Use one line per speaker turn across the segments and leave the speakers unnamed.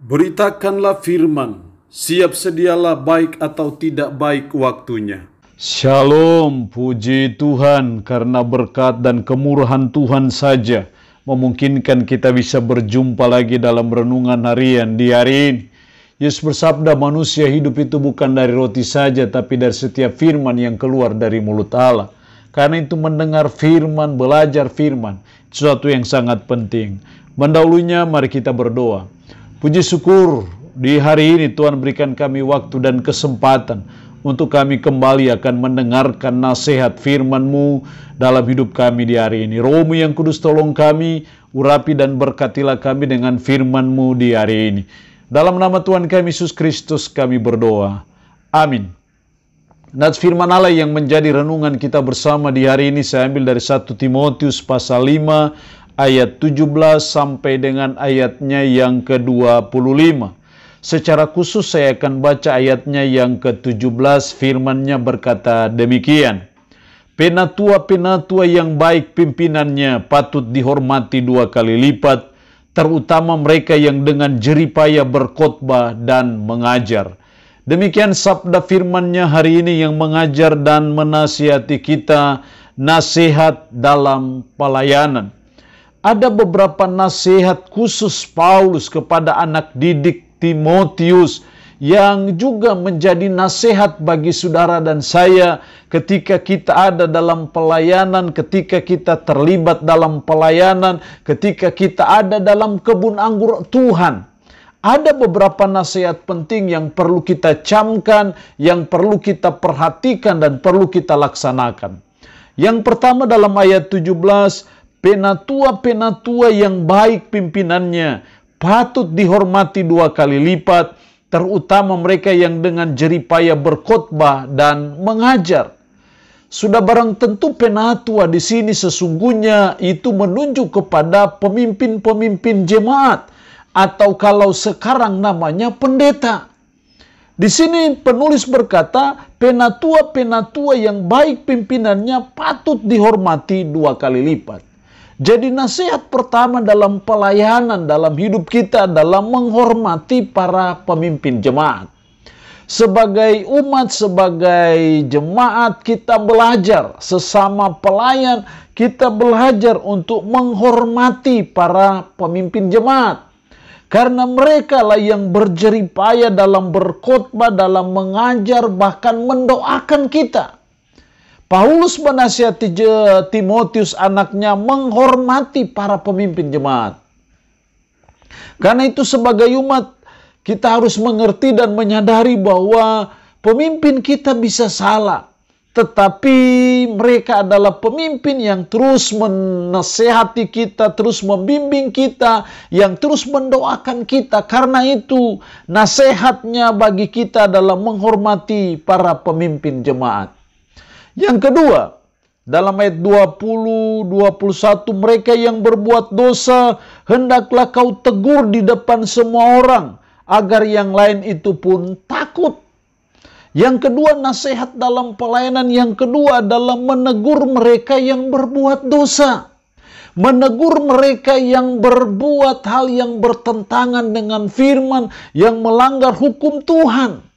Beritakanlah firman, siap sedialah baik atau tidak baik waktunya.
Shalom, puji Tuhan karena berkat dan kemurahan Tuhan saja memungkinkan kita bisa berjumpa lagi dalam renungan harian di hari ini. Yesus bersabda, manusia hidup itu bukan dari roti saja, tapi dari setiap firman yang keluar dari mulut Allah. Karena itu mendengar firman, belajar firman, sesuatu yang sangat penting. Mendahulunya mari kita berdoa. Puji syukur di hari ini Tuhan berikan kami waktu dan kesempatan untuk kami kembali akan mendengarkan nasihat firman-Mu dalam hidup kami di hari ini. Roh-Mu yang kudus tolong kami, urapi dan berkatilah kami dengan firman-Mu di hari ini. Dalam nama Tuhan kami Yesus Kristus kami berdoa. Amin. Nats firman Allah yang menjadi renungan kita bersama di hari ini saya ambil dari 1 Timotius pasal 5 ayat 17 sampai dengan ayatnya yang ke-25. Secara khusus saya akan baca ayatnya yang ke-17, firman-Nya berkata demikian. Penatua-penatua yang baik pimpinannya patut dihormati 2 kali lipat, terutama mereka yang dengan jeripaya berkhotbah dan mengajar. Demikian sabda firman-Nya hari ini yang mengajar dan menasihati kita, nasihat dalam pelayanan. Ada beberapa nasihat khusus Paulus kepada anak didik Timotius yang juga menjadi nasihat bagi saudara dan saya ketika kita ada dalam pelayanan, ketika kita terlibat dalam pelayanan, ketika kita ada dalam kebun anggur Tuhan. Ada beberapa nasihat penting yang perlu kita camkan, yang perlu kita perhatikan dan perlu kita laksanakan. Yang pertama dalam ayat 17, penatua-penatua yang baik pimpinannya patut dihormati 2 kali lipat, terutama mereka yang dengan jeripaya berkhotbah dan mengajar. Sudah barang tentu penatua di sini sesungguhnya itu menunjuk kepada pemimpin-pemimpin jemaat, atau kalau sekarang namanya pendeta. Di sini penulis berkata, penatua-penatua yang baik pimpinannya patut dihormati 2 kali lipat. Jadi nasihat pertama dalam pelayanan, dalam hidup kita adalah menghormati para pemimpin jemaat. Sebagai umat, sebagai jemaat kita belajar, sesama pelayan kita belajar untuk menghormati para pemimpin jemaat. Karena mereka lah yang berjeripaya dalam berkhotbah, dalam mengajar, bahkan mendoakan kita. Paulus menasihati Timotius anaknya menghormati para pemimpin jemaat. Karena itu sebagai umat kita harus mengerti dan menyadari bahwa pemimpin kita bisa salah. Tetapi mereka adalah pemimpin yang terus menasihati kita, terus membimbing kita, yang terus mendoakan kita. Karena itu nasihatnya bagi kita adalah menghormati para pemimpin jemaat. Yang kedua, dalam ayat 20-21, mereka yang berbuat dosa, hendaklah kau tegur di depan semua orang, agar yang lain itu pun takut. Yang kedua, nasihat dalam pelayanan yang kedua adalah menegur mereka yang berbuat dosa. Menegur mereka yang berbuat hal yang bertentangan dengan firman, yang melanggar hukum Tuhan.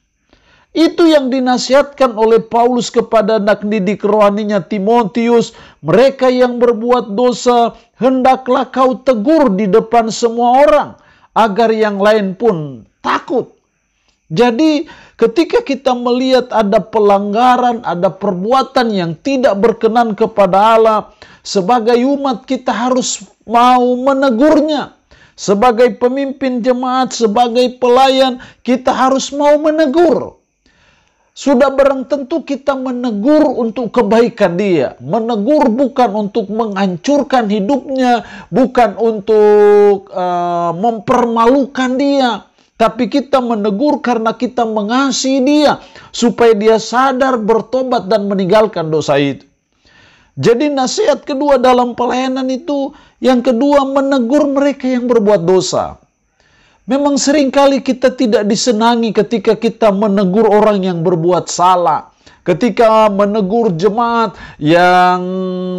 Itu yang dinasihatkan oleh Paulus kepada anak didik rohaninya Timotius. Mereka yang berbuat dosa, hendaklah kau tegur di depan semua orang, agar yang lain pun takut. Jadi ketika kita melihat ada pelanggaran, ada perbuatan yang tidak berkenan kepada Allah, sebagai umat kita harus mau menegurnya. Sebagai pemimpin jemaat, sebagai pelayan, kita harus mau menegur. Sudah barang tentu kita menegur untuk kebaikan dia. Menegur bukan untuk menghancurkan hidupnya, bukan untuk mempermalukan dia. Tapi kita menegur karena kita mengasihi dia, supaya dia sadar, bertobat dan meninggalkan dosa itu. Jadi nasihat kedua dalam pelayanan itu, yang kedua menegur mereka yang berbuat dosa. Memang seringkali kita tidak disenangi ketika kita menegur orang yang berbuat salah. Ketika menegur jemaat yang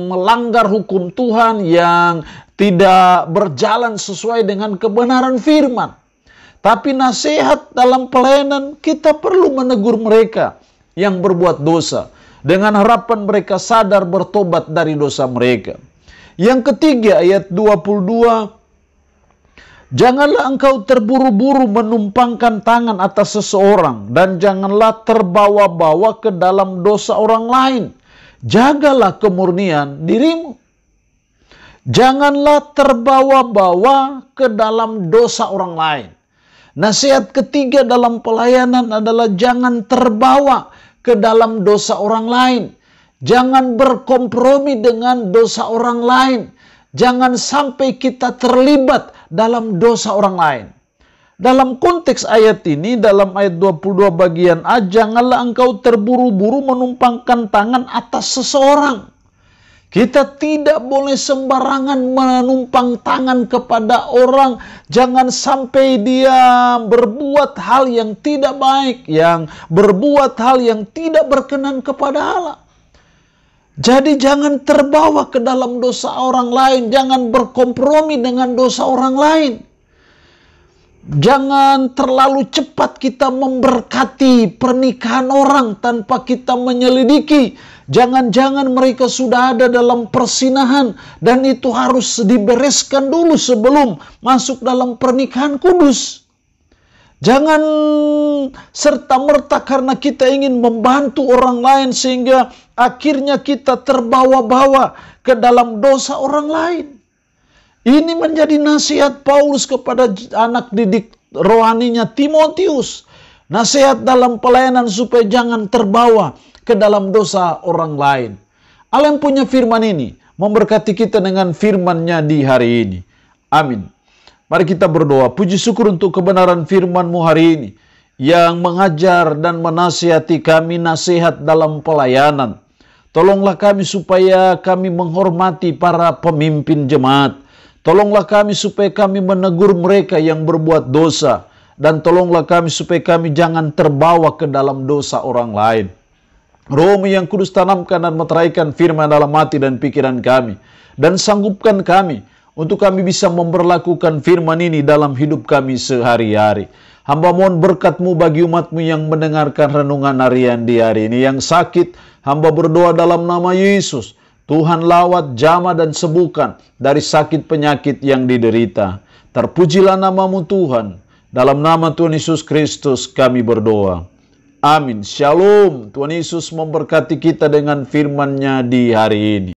melanggar hukum Tuhan, yang tidak berjalan sesuai dengan kebenaran firman. Tapi nasihat dalam pelayanan, kita perlu menegur mereka yang berbuat dosa, dengan harapan mereka sadar bertobat dari dosa mereka. Yang ketiga, ayat 22, janganlah engkau terburu-buru menumpangkan tangan atas seseorang, dan janganlah terbawa-bawa ke dalam dosa orang lain. Jagalah kemurnian dirimu. Janganlah terbawa-bawa ke dalam dosa orang lain. Nasihat ketiga dalam pelayanan adalah jangan terbawa ke dalam dosa orang lain. Jangan berkompromi dengan dosa orang lain. Jangan sampai kita terlibat dalam dosa orang lain. Dalam konteks ayat ini, dalam ayat 22 bagian A, janganlah engkau terburu-buru menumpangkan tangan atas seseorang. Kita tidak boleh sembarangan menumpang tangan kepada orang. Jangan sampai dia berbuat hal yang tidak baik, yang berbuat hal yang tidak berkenan kepada Allah. Jadi jangan terbawa ke dalam dosa orang lain. Jangan berkompromi dengan dosa orang lain. Jangan terlalu cepat kita memberkati pernikahan orang tanpa kita menyelidiki. Jangan-jangan mereka sudah ada dalam persinahan dan itu harus dibereskan dulu sebelum masuk dalam pernikahan kudus. Jangan serta-merta karena kita ingin membantu orang lain sehingga akhirnya kita terbawa-bawa ke dalam dosa orang lain. Ini menjadi nasihat Paulus kepada anak didik rohaninya Timotius. Nasihat dalam pelayanan supaya jangan terbawa ke dalam dosa orang lain. Allah yang punya firman ini memberkati kita dengan firman-Nya di hari ini. Amin. Mari kita berdoa. Puji syukur untuk kebenaran firman-Mu hari ini yang mengajar dan menasihati kami nasihat dalam pelayanan. Tolonglah kami supaya kami menghormati para pemimpin jemaat. Tolonglah kami supaya kami menegur mereka yang berbuat dosa. Dan tolonglah kami supaya kami jangan terbawa ke dalam dosa orang lain. Roh-Mu yang kudus tanamkan dan meteraikan firman dalam hati dan pikiran kami. Dan sanggupkan kami untuk kami bisa memperlakukan firman ini dalam hidup kami sehari-hari. Hamba mohon berkat-Mu bagi umat-Mu yang mendengarkan renungan harian di hari ini. Yang sakit, hamba berdoa dalam nama Yesus. Tuhan lawat, jamah dan sembuhkan dari sakit penyakit yang diderita. Terpujilah nama-Mu Tuhan. Dalam nama Tuhan Yesus Kristus kami berdoa. Amin. Shalom. Tuhan Yesus memberkati kita dengan firman-Nya di hari ini.